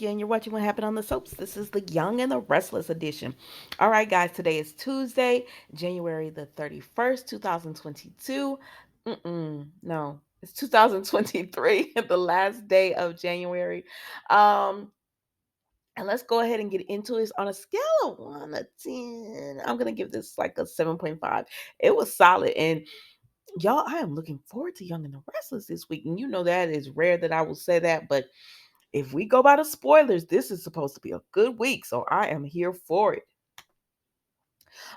Cynthia, and you're watching What Happened on the Soaps. This is the Young and the Restless edition. All right, guys, today is Tuesday, January the 31st, 2022. No, it's 2023, the last day of January. Um, and let's go ahead and get into this on a scale of 1 to 10. I'm going to give this like a 7.5. It was solid. And y'all, I am looking forward to Young and the Restless this week. And you know that is rare that I will say that, but if we go by the spoilers, this is supposed to be a good week, so I am here for it.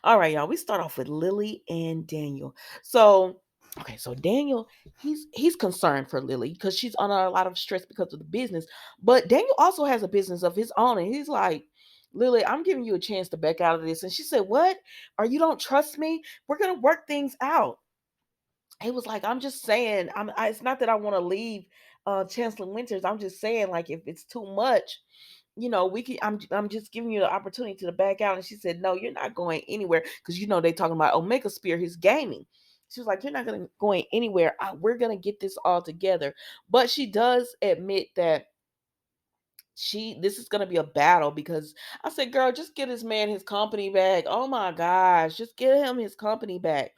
All right, y'all. We start off with Lily and Daniel. So, okay, so Daniel, he's concerned for Lily because she's under a lot of stress because of the business. But Daniel also has a business of his own, and he's like, Lily, I'm giving you a chance to back out of this. And she said, What? Or you don't trust me? We're gonna work things out. He was like, I'm just saying, it's not that I want to leave Chancellor Winters. I'm just saying, like, if it's too much, we can. I'm just giving you the opportunity to back out. And she said, No, you're not going anywhere because they talking about Omega Spear, his gaming. She was like, You're not going anywhere. We're gonna get this all together. But she does admit that this is gonna be a battle because I said, girl, just get this man his company back. Oh my gosh, just get him his company back.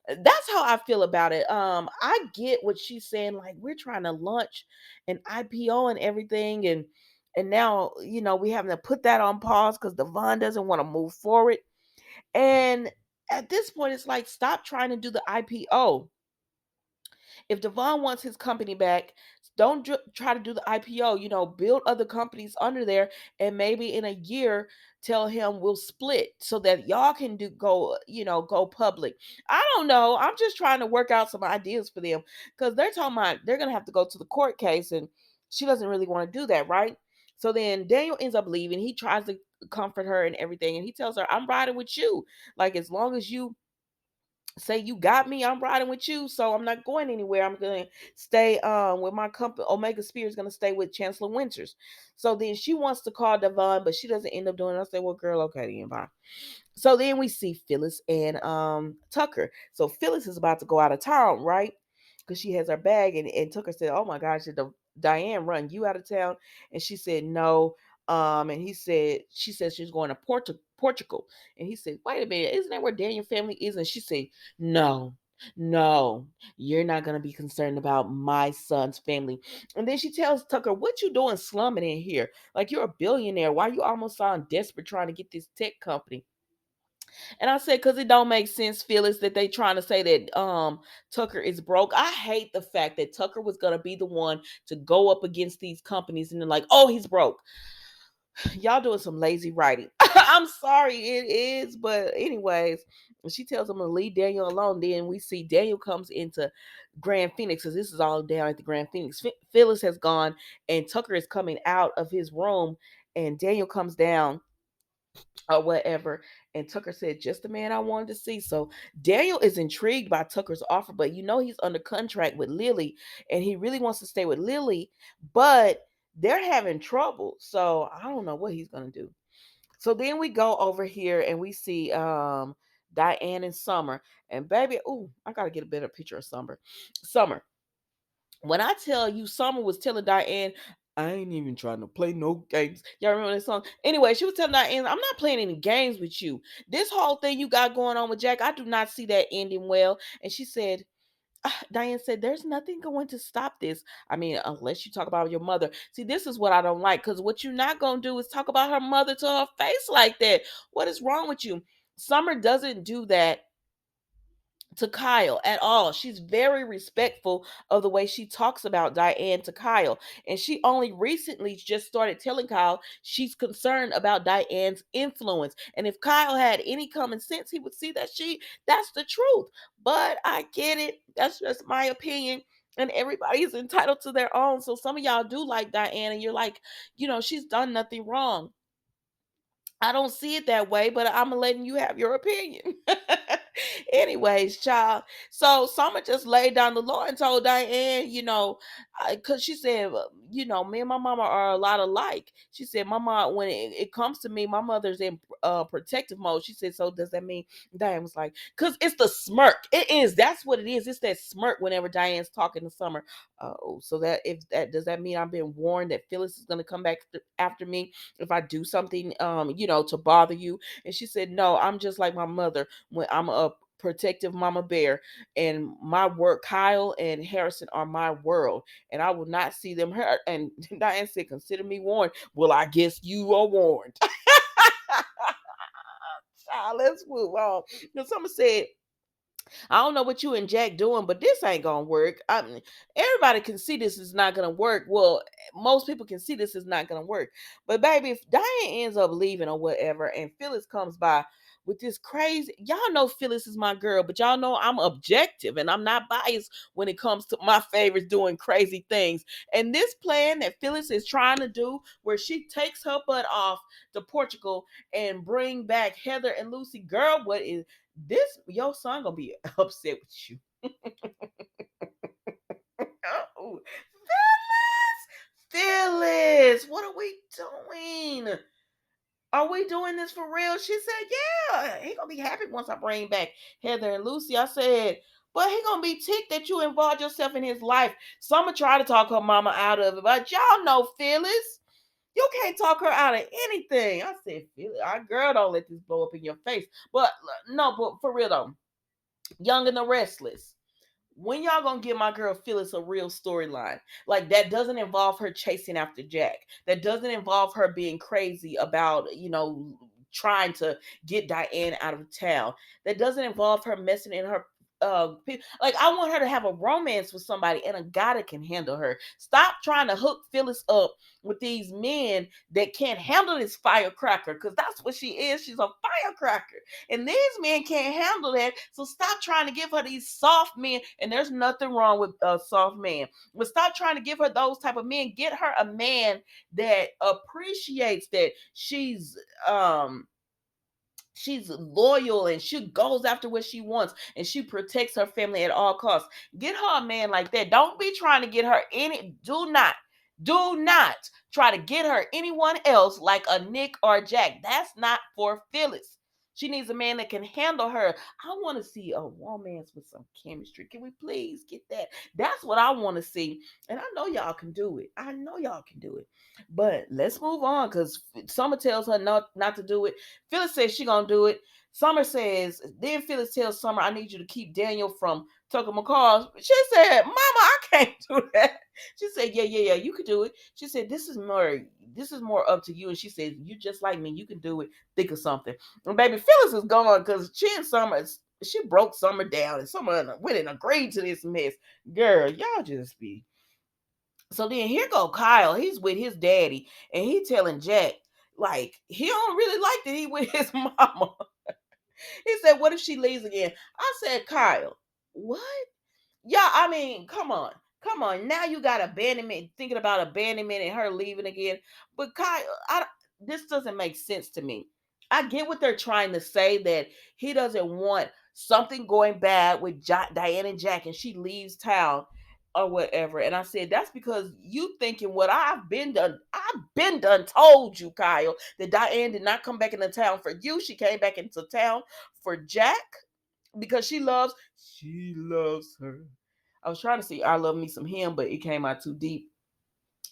That's how I feel about it. I get what she's saying, like we're trying to launch an IPO and everything, and now we having to put that on pause because Devon doesn't want to move forward. And at this point, it's like stop trying to do the IPO. If Devon wants his company back, don't try to do the IPO. Build other companies under there, and maybe in a year, tell him we'll split so that y'all can go public. I don't know. I'm just trying to work out some ideas for them because they're talking about they're gonna have to go to the court case, and she doesn't really want to do that, right? So then Daniel ends up leaving. He tries to comfort her and everything, and he tells her, "I'm riding with you. Like as long as you." Say you got me, I'm riding with you, so I'm not going anywhere. I'm gonna stay with my company. Omega Spear is gonna stay with Chancellor Winters. So then she wants to call Devon, but she doesn't end up doing it. I say, well, girl, okay, then bye. So then we see Phyllis and Tucker. So Phyllis is about to go out of town, right? Because she has her bag, and Tucker said, oh my gosh, did Diane run you out of town? And she said no. And she said she's going to Portugal. And he said, wait a minute, isn't that where Daniel family is? And she said, no, no, you're not gonna be concerned about my son's family. And then she tells Tucker, what you doing slumming in here? Like you're a billionaire. Why you almost sound desperate trying to get this tech company? And I said, because it don't make sense, Phyllis, that they trying to say that Tucker is broke. I hate the fact that Tucker was gonna be the one to go up against these companies and they're like, oh, he's broke. Y'all doing some lazy writing. I'm sorry, it is, but anyways, she tells him to leave Daniel alone. Then we see Daniel comes into Grand Phoenix because this is all down at the Grand Phoenix. Phyllis has gone, and Tucker is coming out of his room, and Daniel comes down or whatever. And Tucker said, just the man I wanted to see. So Daniel is intrigued by Tucker's offer, but he's under contract with Lily and he really wants to stay with Lily, but they're having trouble. So I don't know what he's going to do. So then we go over here and we see Diane and Summer. And baby, I got to get a better picture of Summer. Summer. When I tell you, Summer was telling Diane, I ain't even trying to play no games. Y'all remember that song? Anyway, she was telling Diane, I'm not playing any games with you. This whole thing you got going on with Jack, I do not see that ending well. And she said, Diane said, there's nothing going to stop this. I mean, unless you talk about your mother. See, this is what I don't like because what you're not going to do is talk about her mother to her face like that. What is wrong with you? Summer doesn't do that to Kyle at all. She's very respectful of the way she talks about Diane to Kyle. And she only recently just started telling Kyle she's concerned about Diane's influence. And if Kyle had any common sense, he would see that that's the truth. But I get it. That's just my opinion. And everybody is entitled to their own. So some of y'all do like Diane and you're like, she's done nothing wrong. I don't see it that way, but I'm letting you have your opinion. Anyways, child. So Summer just laid down the law and told Diane, because she said, me and my mama are a lot alike. She said, my mom, when it comes to me, my mother's in protective mode. She said, so does that mean? Diane was like, because it's the smirk. It is. That's what it is. It's that smirk whenever Diane's talking to Summer. Oh, so that if that does that mean I've been warned that Phyllis is gonna come back after me if I do something, to bother you? And she said, no, I'm just like my mother when I'm a protective mama bear, and my work, Kyle and Harrison are my world, and I will not see them hurt. And Diane said, consider me warned. Well, I guess you are warned. Child, let's move on. Now, someone said, I don't know what you and Jack doing, but this ain't gonna work. I mean, everybody can see this is not gonna work. Well, most people can see this is not gonna work. But baby, if Diane ends up leaving or whatever, and Phyllis comes by with this crazy, y'all know Phyllis is my girl, but y'all know I'm objective and I'm not biased when it comes to my favorites doing crazy things. And this plan that Phyllis is trying to do, where she takes her butt off to Portugal and bring back Heather and Lucy, girl, what is this? Your son gonna be upset with you. Oh, Phyllis, what are we doing? Are we doing this for real? She said, yeah, he gonna be happy once I bring back Heather and Lucy. I said, but he gonna be ticked that you involved yourself in his life. Summer tried to talk her mama out of it, but y'all know Phyllis. You can't talk her out of anything. I said, Phyllis, our girl, don't let this blow up in your face. But no, but for real though, Young and the Restless, when y'all gonna give my girl Phyllis a real storyline? Like that doesn't involve her chasing after Jack. That doesn't involve her being crazy about, trying to get Diane out of town. That doesn't involve her messing in her like I want her to have a romance with somebody and a guy that can handle her. Stop trying to hook Phyllis up with these men that can't handle this firecracker, because that's what she is. She's a firecracker. And these men can't handle that. So stop trying to give her these soft men. And there's nothing wrong with a soft man. But stop trying to give her those type of men. Get her a man that appreciates that she's loyal and she goes after what she wants and she protects her family at all costs. Get her a man like that. Don't be trying to get her any. Do not try to get her anyone else like a Nick or a Jack. That's not for Phyllis. She needs a man that can handle her. I want to see a romance with some chemistry. Can we please get that? That's what I want to see. And I know y'all can do it. I know y'all can do it. But let's move on, because Summer tells her not to do it. Phyllis says she gonna do it. Summer says, then Phyllis tells Summer, I need you to keep Daniel from Tucker McCall's. She said, Mama, I can't do that. She said, yeah, you could do it. She said, this is more up to you. And she said, you just like me, you can do it. Think of something. And baby, Phyllis is gone because she and Summer, she broke Summer down, and Summer went and agreed to this mess. Girl, y'all just be. So then here go Kyle. He's with his daddy, and he telling Jack, like, he don't really like that he with his mama. He said, what if she leaves again? I said, Kyle, what? Yeah, I mean, come on. Come on. Now you got abandonment, thinking about abandonment and her leaving again. But Kyle, this doesn't make sense to me. I get what they're trying to say, that he doesn't want something going bad with Diane and Jack and she leaves town or whatever. And I said, that's because you thinking what I've been done. I've been done told you, Kyle, that Diane did not come back into town for you. She came back into town for Jack because she loves her. I was trying to see I Love Me Some Him, but it came out too deep.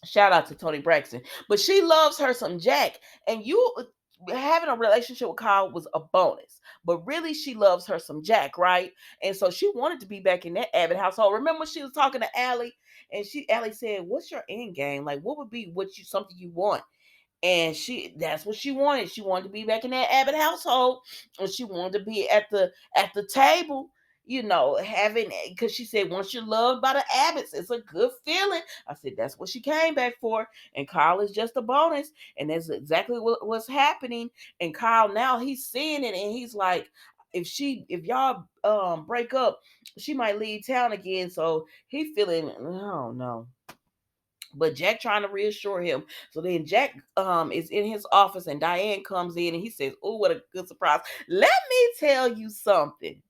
Shout out to Tony Braxton. But she loves her some Jack. And you having a relationship with Kyle was a bonus. But really, she loves her some Jack, right? And so she wanted to be back in that Abbott household. Remember when she was talking to Allie? And Allie said, what's your end game? Like, what would be something you want? And that's what she wanted. She wanted to be back in that Abbott household, and she wanted to be at the table, having, because she said once you're loved by the Abbotts, it's a good feeling. I said that's what she came back for, and Kyle is just a bonus, and that's exactly what's happening. And Kyle now, he's seeing it, and he's like, if y'all break up, she might leave town again. So he feeling, I don't know. But Jack trying to reassure him. So then Jack is in his office, and Diane comes in and he says, oh, what a good surprise. Let me tell you something.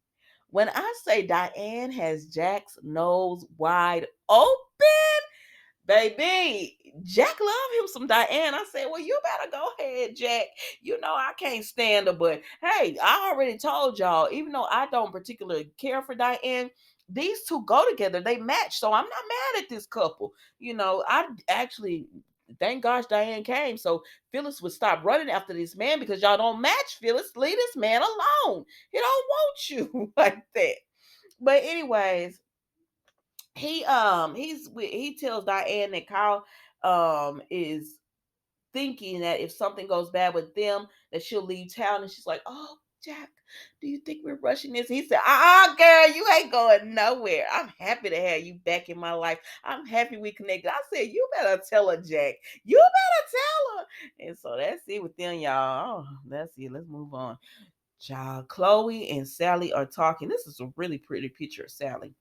When I say Diane has Jack's nose wide open, baby, Jack love him some Diane. I said, well, you better go ahead, Jack. You know I can't stand her, but hey, I already told y'all, even though I don't particularly care for Diane, these two go together. They match, so I'm not mad at this couple. I actually thank gosh Diane came, so Phyllis would stop running after this man because y'all don't match. Phyllis, leave this man alone. He don't want you like that. But anyways, he tells Diane that Kyle is thinking that if something goes bad with them, that she'll leave town. And she's like, "Oh, Jack, do you think we're rushing this?" He said, girl, you ain't going nowhere. I'm happy to have you back in my life. I'm happy we connected." I said, "You better tell her, Jack. You better tell her." And so that's it with them, y'all. Oh, that's it. Let's move on. Child, Chloe and Sally are talking. This is a really pretty picture of Sally.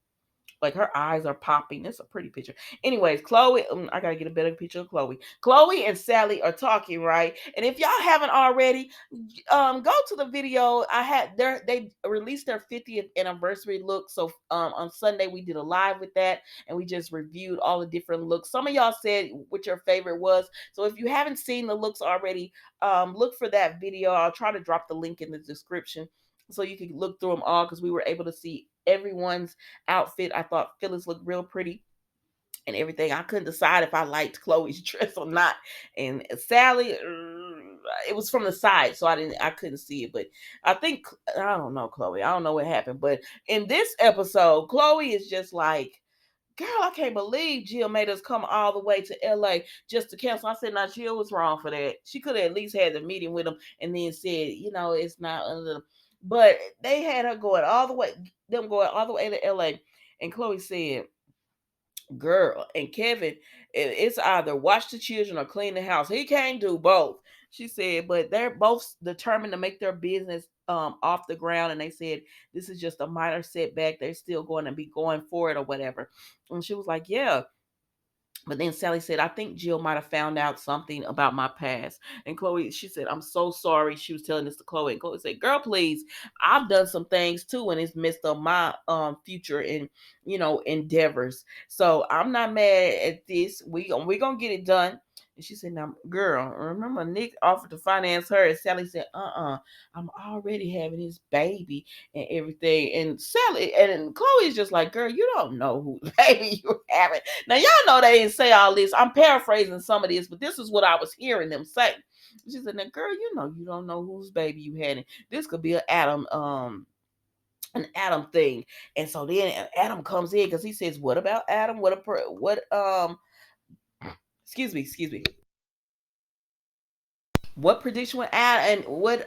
Like her eyes are popping. It's a pretty picture. Anyways, Chloe, I gotta get a better picture of Chloe. Chloe and Sally are talking, right? And if y'all haven't already, go to the video. They released their 50th anniversary look. So on Sunday we did a live with that, and we just reviewed all the different looks. Some of y'all said what your favorite was. So if you haven't seen the looks already, look for that video. I'll try to drop the link in the description so you can look through them all, because we were able to see everyone's outfit. I thought Phyllis looked real pretty and everything. I couldn't decide if I liked Chloe's dress or not. And Sally, it was from the side, so I couldn't see it. But I think, I don't know, Chloe. I don't know what happened. But in this episode, Chloe is just like, "Girl, I can't believe Jill made us come all the way to LA just to cancel." I said, "Now Jill was wrong for that. She could have at least had the meeting with him and then said, it's not under the." But they had her going all the way to LA. And Chloe said, "Girl," and Kevin, it's either watch the children or clean the house. He can't do both. She said, but they're both determined to make their business off the ground. And they said this is just a minor setback. They're still going to be going for it or whatever. And she was like, "Yeah." But then Sally said, "I think Jill might have found out something about my past." And Chloe, she said, "I'm so sorry." She was telling this to Chloe. And Chloe said, "Girl, please, I've done some things too, and it's messed up my future and endeavors. So I'm not mad at this. We gonna get it done." And she said, "Now, girl, remember Nick offered to finance her." And Sally said, "I'm already having his baby and everything." And Sally and Chloe is just like, "Girl, you don't know whose baby you're having." Now, y'all know they didn't say all this. I'm paraphrasing some of this, but this is what I was hearing them say. She said, "Now, girl, you don't know whose baby you had. And this could be an Adam thing." And so then Adam comes in because he says, "What about Adam? Excuse me. What prediction with Adam and what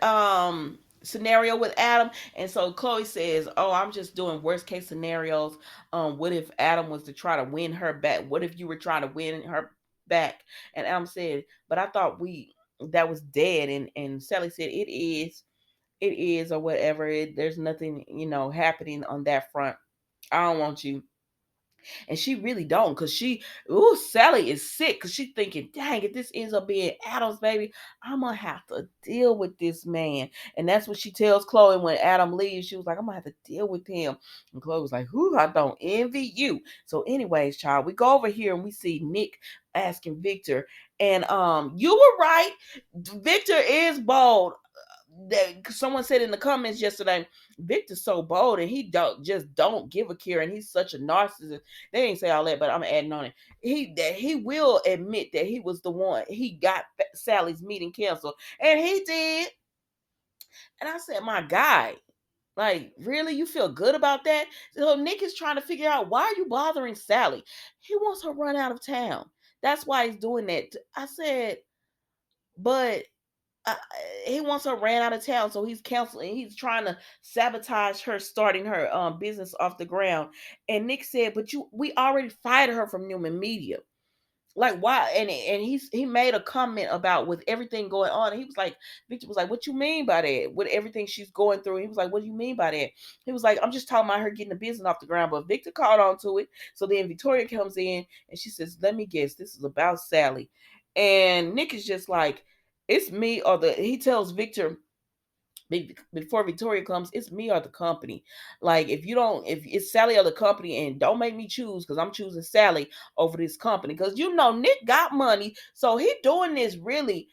scenario with Adam?" And so Chloe says, "Oh, I'm just doing worst case scenarios. What if Adam was to try to win her back? What if you were trying to win her back?" And Adam said, "But I thought we that was dead." And Sally said, it is, or whatever. There's nothing, happening on that front. I don't want you." And she really don't, because Sally is sick, because she's thinking, "Dang, if this ends up being Adam's baby, I'm gonna have to deal with this man." And that's what she tells Chloe when Adam leaves. She was like, "I'm gonna have to deal with him." And Chloe was like, "Whoo, I don't envy you." So anyways, child, we go over here and we see Nick asking Victor. And you were right, Victor is bold. That someone said in the comments yesterday, Victor's so bold and he don't give a care, and he's such a narcissist. They didn't say all that, but I'm adding on it. He will admit that he was the one. He got Sally's meeting canceled, and he did. And I said, "My guy, like, really, you feel good about that?" So Nick is trying to figure out, why are you bothering Sally? He wants her run out of town. That's why he's doing that. I said, but uh, he wants her ran out of town, so he's canceling. He's trying to sabotage her starting her business off the ground. And Nick said, "But we already fired her from Newman Media. Like, why?" And he made a comment about with everything going on. And he was like, Victor was like, "What you mean by that? With everything she's going through?" He was like, "What do you mean by that?" He was like, "I'm just talking about her getting the business off the ground." But Victor caught on to it. So then Victoria comes in and she says, "Let me guess, this is about Sally." And Nick is just like, "It's me," or he tells Victor, before Victoria comes, it's me or the company. Like if it's Sally or the company, and don't make me choose because I'm choosing Sally over this company because Nick got money, so he doing this really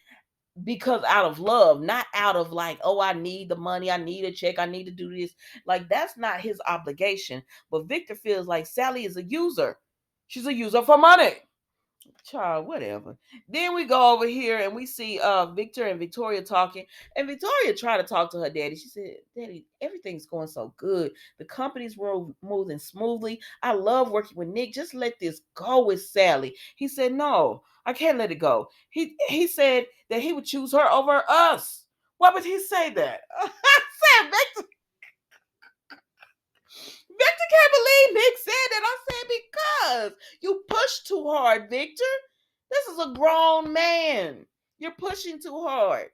because out of love, not out of like, oh, I need the money, I need a check, I need to do this. Like that's not his obligation. But Victor feels like Sally is a user. She's a user for money. Child, whatever. Then we go over here and we see Victor and Victoria talking. And Victoria tried to talk to her daddy. She said, Daddy, everything's going so good. The company's moving smoothly. I love working with Nick. Just let this go with Sally. He said, No, I can't let it go. He said that he would choose her over us. Why would he say that? I said, Victor can't believe Nick said that. I said, because you pushed too hard, Victor. This is a grown man. You're pushing too hard.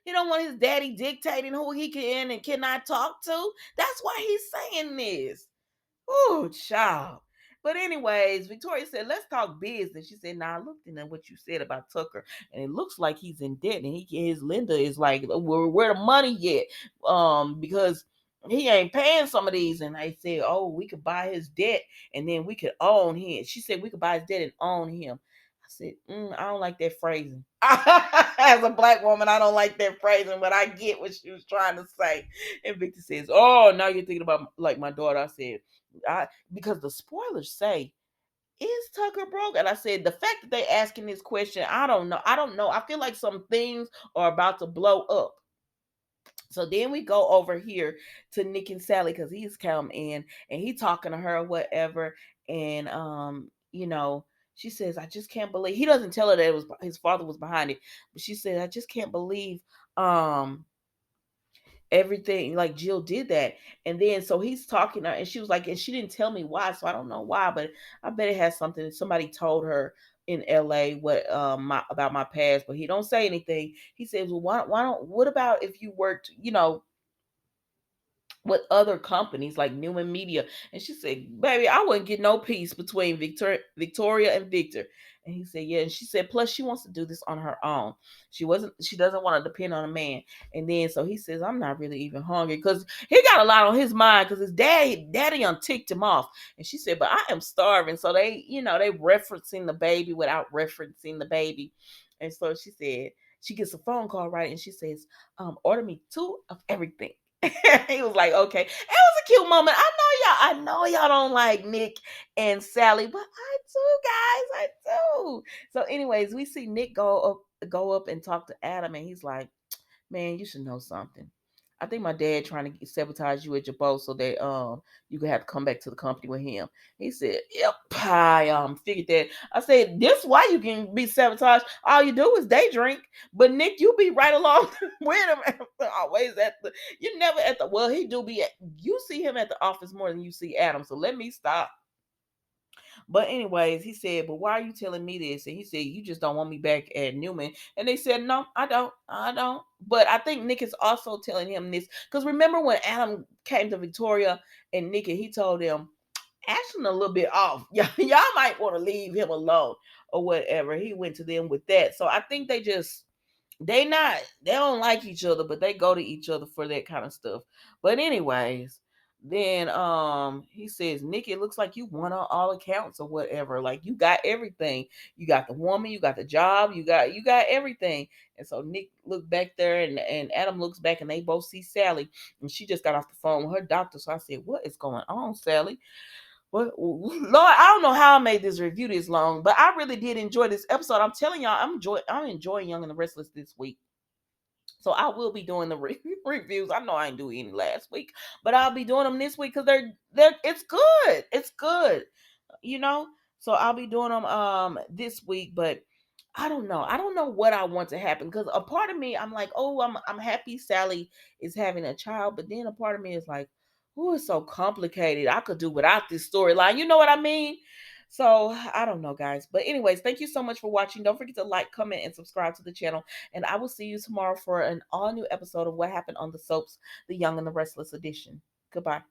He don't want his daddy dictating who he can and cannot talk to. That's why he's saying this. Oh, child. But anyways, Victoria said, let's talk business. She said, I looked into what you said about Tucker, and it looks like he's in debt, and his Linda is like, where the money yet? Because he ain't paying some of these. And I said, oh, we could buy his debt, and then we could own him. She said we could buy his debt and own him. I said, I don't like that phrasing. As a black woman, I don't like that phrasing, but I get what she was trying to say. And Victor says, oh, now you're thinking about like my daughter. I said, because the spoilers say, is Tucker broke? And I said, the fact that they asking this question, I don't know. I don't know. I feel like some things are about to blow up. So then we go over here to Nick and Sally because he's come in and he talking to her or whatever. And she says, I just can't believe, he doesn't tell her that it was his father was behind it, but she said, I just can't believe everything, like Jill did that. And then so he's talking to her and she was like, and she didn't tell me why, so I don't know why, but I bet it has something, somebody told her in LA what about my past, but he don't say anything. He says, well, why don't, what about if you worked with other companies like Newman Media? And she said, baby, I wouldn't get no peace between Victoria and Victor. And he said, yeah. And she said, plus she wants to do this on her own. She doesn't want to depend on a man. And then so he says, I'm not really even hungry because he got a lot on his mind because his daddy ticked him off. And she said, but I am starving. So they referencing the baby without referencing the baby. And so she said, she gets a phone call, right? And she says, order me 2 of everything. He was like, okay. It was a cute moment. I know y'all don't like Nick and Sally, but I do, guys. I do. So, anyways, we see Nick go up and talk to Adam, and he's like, man, you should know something. I think my dad trying to sabotage you at your boat so that you could have to come back to the company with him. He said, yep, I figured that. I said, this why you can be sabotaged. All you do is day drink. But Nick, you be right along with him. Always at the, you never at the, well, he do be at, you see him at the office more than you see Adam. So let me stop. But anyways, he said, but why are you telling me this? And he said, you just don't want me back at Newman. And they said, no, I don't. I don't. But I think Nick is also telling him this. Because remember when Adam came to Victoria and Nick, and he told them, Ashton a little bit off. Y'all might want to leave him alone or whatever. He went to them with that. So I think they don't like each other, but they go to each other for that kind of stuff. But anyways, then he says, Nick, it looks like you won on all accounts or whatever. Like you got everything. You got the woman, you got the job, you got everything. And so Nick looked back there and Adam looks back and they both see Sally. And she just got off the phone with her doctor. So I said, what is going on, Sally? Well, Lord, I don't know how I made this review this long, but I really did enjoy this episode. I'm telling y'all, I'm enjoying Young and the Restless this week. So I will be doing the reviews. I know I didn't do any last week, but I'll be doing them this week because they're it's good. It's good, you know. So I'll be doing them this week, but I don't know. I don't know what I want to happen because a part of me, I'm like, oh, I'm happy Sally is having a child, but then a part of me is like, oh, it's so complicated. I could do without this storyline. You know what I mean? So I don't know, guys. But anyways, thank you so much for watching. Don't forget to like, comment, and subscribe to the channel. And I will see you tomorrow for an all new episode of What Happened on the Soaps, the Young and the Restless edition. Goodbye.